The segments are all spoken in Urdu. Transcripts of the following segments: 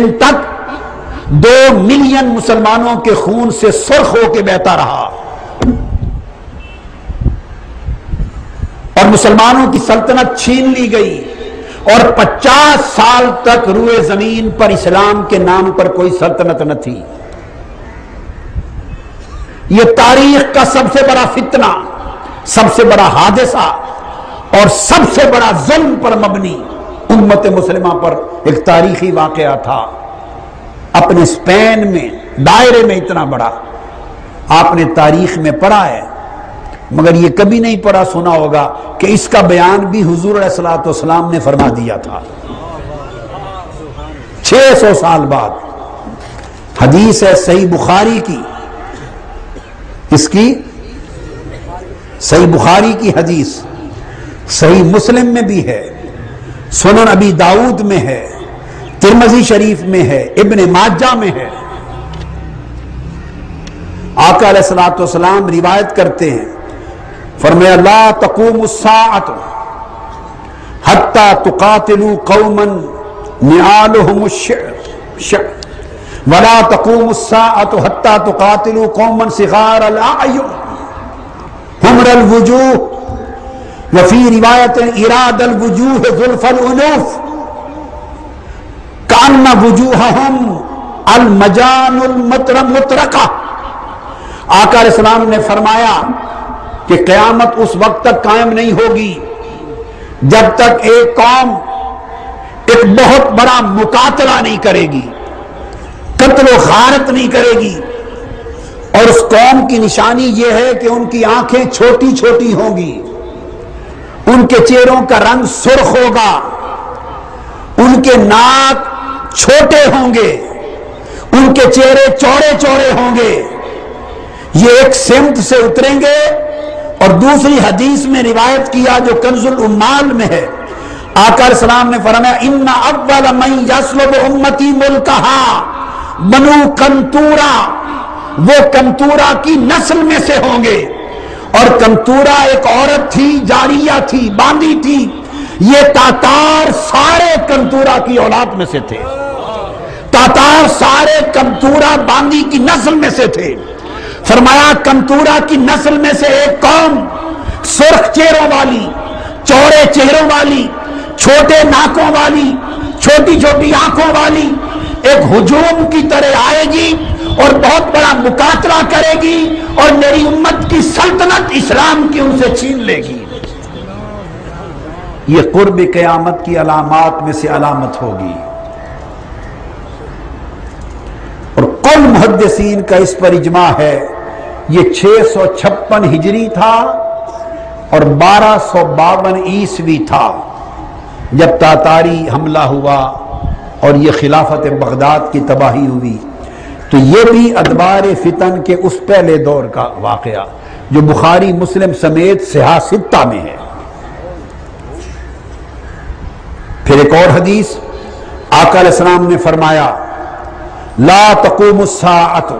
دن تک 2 ملین مسلمانوں کے خون سے سرخ ہو کے بہتا رہا اور مسلمانوں کی سلطنت چھین لی گئی اور 50 سال تک روئے زمین پر اسلام کے نام پر کوئی سلطنت نہ تھی۔ یہ تاریخ کا سب سے بڑا فتنہ، سب سے بڑا حادثہ اور سب سے بڑا ظلم پر مبنی امت مسلمہ پر ایک تاریخی واقعہ تھا۔ اپنے اسپین میں دائرے میں اتنا بڑا آپ نے تاریخ میں پڑھا ہے، مگر یہ کبھی نہیں پڑھا سنا ہوگا کہ اس کا بیان بھی حضور علیہ الصلوۃ والسلام نے فرما دیا تھا 600 سال بعد۔ حدیث ہے صحیح بخاری کی، اس کی صحیح بخاری کی حدیث، صحیح مسلم میں بھی ہے، سنن ابی داؤد میں ہے، ترمذی شریف میں ہے، ابن ماجہ میں ہے۔ آقا علیہ الصلوۃ والسلام روایت کرتے ہیں، فرمایا لا تقوم الساعۃ حتی تقاتلوا قوما نعالهم الشعر ولا تقوم الساعۃ حتی تقاتلوا قوما صغار الاعین حمر الوجوہ وفی روایت اراد الوجوہ ظلف الانوف کأن وجوہہم المجان المطرقہ۔ آقا علیہ السلام نے فرمایا کہ قیامت اس وقت تک قائم نہیں ہوگی جب تک ایک قوم ایک بہت بڑا مقاتلہ نہیں کرے گی، قتل و غارت نہیں کرے گی، اور اس قوم کی نشانی یہ ہے کہ ان کی آنکھیں چھوٹی چھوٹی ہوں گی، ان کے چہروں کا رنگ سرخ ہوگا، ان کے ناک چھوٹے ہوں گے، ان کے چہرے چوڑے چوڑے ہوں گے، یہ ایک سمت سے اتریں گے۔ اور دوسری حدیث میں روایت کیا جو کنز الامال میں ہے، آقا علیہ السلام نے فرمایا ان اول من یسلب امتی ملکہا بنو کنتورا، وہ کنتورا کی نسل میں سے ہوں گے۔ اور کنتورا ایک عورت تھی، جاریہ تھی، باندی تھی، یہ تاتار سارے کنتورا کی اولاد میں سے تھے، تاتار سارے کنتورا باندی کی نسل میں سے تھے۔ فرمایا کنتورا کی نسل میں سے ایک قوم سرخ چہروں والی، چوڑے چہروں والی، چھوٹے ناکوں والی، چھوٹی چھوٹی آنکھوں والی ایک ہجوم کی طرح آئے گی اور بہت بڑا مقاتلہ کرے گی اور میری امت کی سلطنت اسلام کی ان سے چھین لے گی۔ یہ قرب قیامت کی علامات میں سے علامت ہوگی، اور کل محدثین کا اس پر اجماع ہے۔ یہ 656 ہجری تھا اور 1252 عیسوی تھا جب تاتاری حملہ ہوا اور یہ خلافت بغداد کی تباہی ہوئی۔ تو یہ بھی ادوار فتن کے اس پہلے دور کا واقعہ جو بخاری مسلم سمیت صحاح ستہ میں ہے۔ پھر ایک اور حدیث آقا علیہ السلام نے فرمایا لا تقوم الساعۃ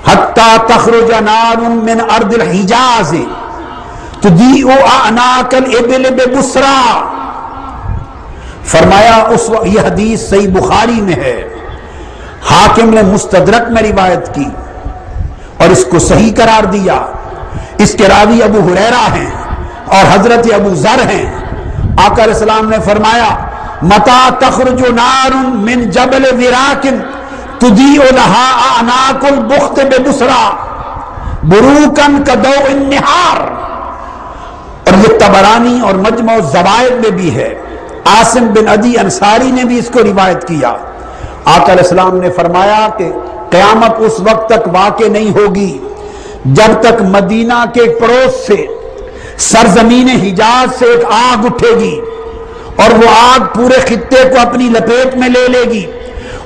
حتی تخرج نار من ارض الحجاز تضیء اعناق الابل ببصرہ۔ فرمایا اس وقت، یہ حدیث صحیح بخاری میں ہے، حاکم نے مستدرک میں روایت کی اور اس کو صحیح قرار دیا۔ اس کے راوی ابو ہریرہ ہیں اور حضرت ابو ذر ہیں۔ آقا علیہ السلام نے فرمایا متا تخرج نار من جبل وراک تضیء لها اعناق البخت ببصرہ بروکا کضوء النہار۔ اور یہ طبرانی اور مجمع الزوائد میں بھی ہے، عاصم بن عدی انصاری نے بھی اس کو روایت کیا۔ آقا علیہ السلام نے فرمایا کہ قیامت اس وقت تک واقع نہیں ہوگی جب تک مدینہ کے پڑوس سے، سرزمین حجاز سے ایک آگ اٹھے گی اور وہ آگ پورے خطے کو اپنی لپیٹ میں لے لے گی،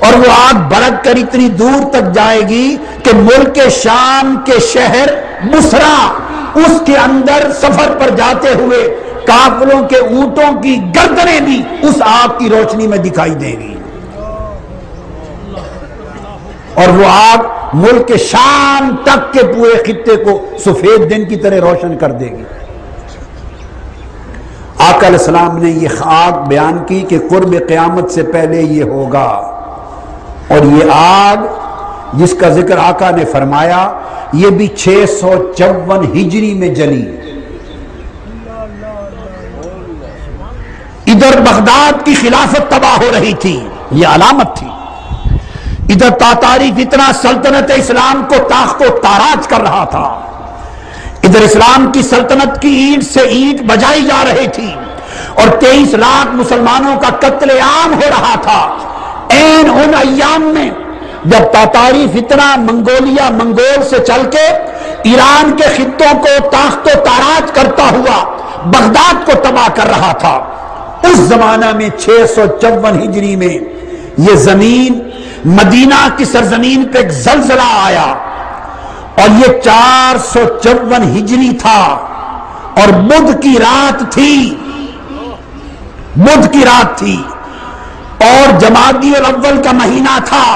اور وہ آگ بھڑک کر اتنی دور تک جائے گی کہ ملک شام کے شہر بصرہ، اس کے اندر سفر پر جاتے ہوئے قافلوں کے اونٹوں کی گردنیں بھی اس آگ کی روشنی میں دکھائی دیں گی، اور وہ آگ ملک شام تک کے پورے خطے کو سفید دن کی طرح روشن کر دے گی۔ آقا علیہ السلام نے یہ آگ بیان کی کہ قرب قیامت سے پہلے یہ ہوگا۔ اور یہ آگ جس کا ذکر آقا نے فرمایا یہ بھی 654 ہجری میں جلی. ادھر بغداد کی خلافت تباہ ہو رہی تھی، یہ علامت تھی. ادھر تاتاری فتنہ سلطنت اسلام کو تاخت و تاراج کر رہا تھا. ادھر اسلام کی سلطنت کی اینٹ سے اینٹ بجائی جا رہی تھی اور 23 لاکھ مسلمانوں کا قتل عام ہو رہا تھا. این ان ایام میں جب تاتاری فتنہ منگول سے چل کے ایران کے خطوں کو تاخت و تاراج کرتا ہوا بغداد کو تباہ کر رہا تھا، اس زمانہ میں 654 ہجری میں یہ زمین مدینہ کی سرزمین پہ ایک زلزلہ آیا اور یہ 454 ہجری تھا اور بدھ کی رات تھی اور جمادی الاول کا مہینہ تھا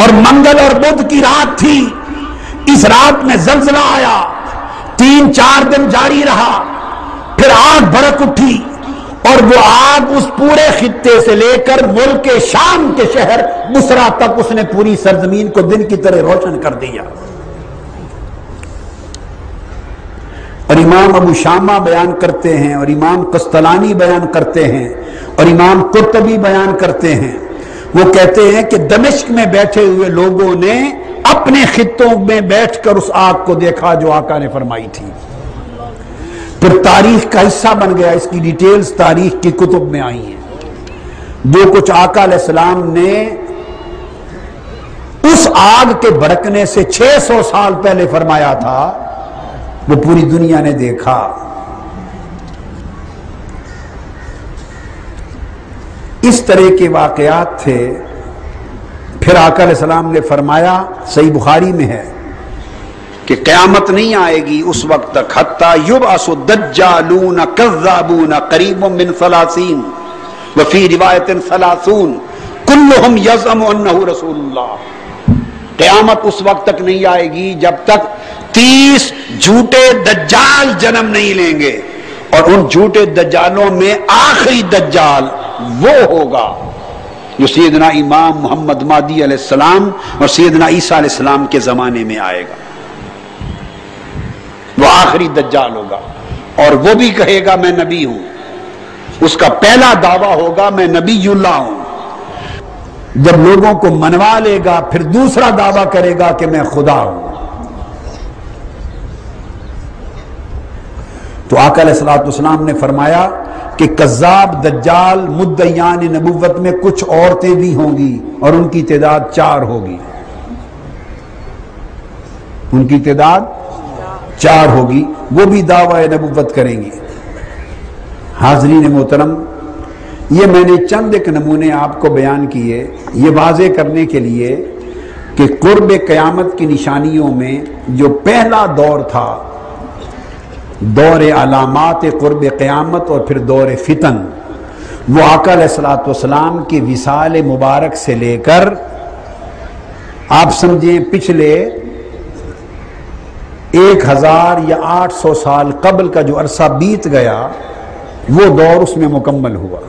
اور منگل اور بدھ کی رات تھی. اس رات میں زلزلہ آیا، 3-4 دن جاری رہا، پھر آگ بھڑک اٹھی اور وہ آگ اس پورے خطے سے لے کر ملک شام کے شہر بصرہ تک اس نے پوری سرزمین کو دن کی طرح روشن کر دیا. اور امام ابو شامہ بیان کرتے ہیں اور امام قسطلانی بیان کرتے ہیں اور امام قرطبی بیان کرتے ہیں، وہ کہتے ہیں کہ دمشق میں بیٹھے ہوئے لوگوں نے اپنے خطوں میں بیٹھ کر اس آگ کو دیکھا جو آقا نے فرمائی تھی. پھر تاریخ کا حصہ بن گیا، اس کی ڈیٹیلز تاریخ کی کتب میں آئی ہیں. جو کچھ آقا علیہ السلام نے اس آگ کے بھڑکنے سے 600 سال پہلے فرمایا تھا وہ پوری دنیا نے دیکھا. اس طرح کے واقعات تھے. پھر آقا علیہ السلام نے فرمایا، صحیح بخاری میں ہے کہ قیامت نہیں آئے گی اس وقت تک حتی یبعث الدجالون کذابون قریب من 30 وفی روایت 30 کلہم یزعم انہ رسول اللہ. قیامت اس وقت تک نہیں آئے گی جب تک 30 جھوٹے دجال جنم نہیں لیں گے، اور ان جھوٹے دجالوں میں آخری دجال وہ ہوگا جو سیدنا امام محمد مہدی علیہ السلام اور سیدنا عیسیٰ علیہ السلام کے زمانے میں آئے گا. وہ آخری دجال ہوگا اور وہ بھی کہے گا میں نبی ہوں. اس کا پہلا دعویٰ ہوگا میں نبی اللہ ہوں. جب لوگوں کو منوا لے گا پھر دوسرا دعویٰ کرے گا کہ میں خدا ہوں. تو آقا علیہ السلام نے فرمایا کہ کذاب دجال مدعیان نبوت میں کچھ عورتیں بھی ہوں گی اور ان کی تعداد 4 ہوگی. ان کی تعداد 4 ہوگی، وہ بھی دعوی نبوت کریں گی. حاضرین محترم، یہ میں نے چند ایک نمونے آپ کو بیان کیے یہ واضح کرنے کے لیے کہ قرب قیامت کی نشانیوں میں جو پہلا دور تھا، دور علامات قرب قیامت اور پھر دور فتن، وہ آقا علیہ السلام کی وصال مبارک سے لے کر آپ سمجھیں پچھلے 1000 یا 800 سال قبل کا جو عرصہ بیت گیا وہ دور اس میں مکمل ہوا.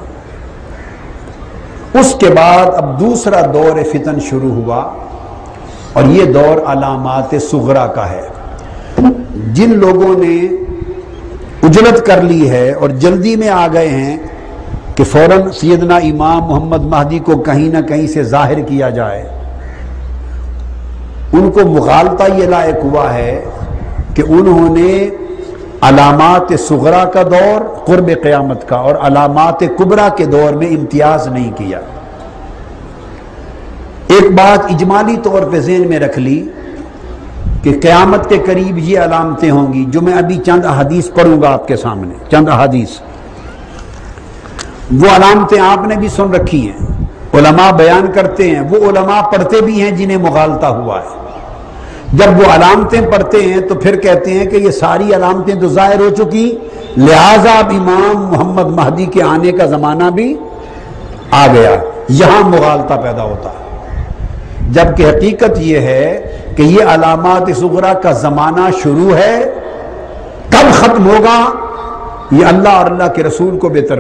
اس کے بعد اب دوسرا دور فتن شروع ہوا اور یہ دور علامات صغرا کا ہے. جن لوگوں نے اجلت کر لی ہے اور جلدی میں آ گئے ہیں کہ فوراً سیدنا امام محمد مہدی کو کہیں نہ کہیں سے ظاہر کیا جائے، ان کو مغالطہ یہ لائق ہوا ہے کہ انہوں نے علامات صغرا کا دور قرب قیامت کا اور علامات کبرا کے دور میں امتیاز نہیں کیا. ایک بات اجمالی طور پہ ذہن میں رکھ لی کہ قیامت کے قریب یہ علامتیں ہوں گی جو میں ابھی چند احادیث پڑھوں گا آپ کے سامنے. چند احادیث، وہ علامتیں آپ نے بھی سن رکھی ہیں، علماء بیان کرتے ہیں، وہ علماء پڑھتے بھی ہیں جنہیں مغالطہ ہوا ہے. جب وہ علامتیں پڑھتے ہیں تو پھر کہتے ہیں کہ یہ ساری علامتیں تو ظاہر ہو چکی، لہذا اب امام محمد مہدی کے آنے کا زمانہ بھی آ گیا. یہاں مغالطہ پیدا ہوتا ہے، جبکہ حقیقت یہ ہے کہ یہ علامات صغرا کا زمانہ شروع ہے. کب ختم ہوگا یہ اللہ اور اللہ کے رسول کو بہتر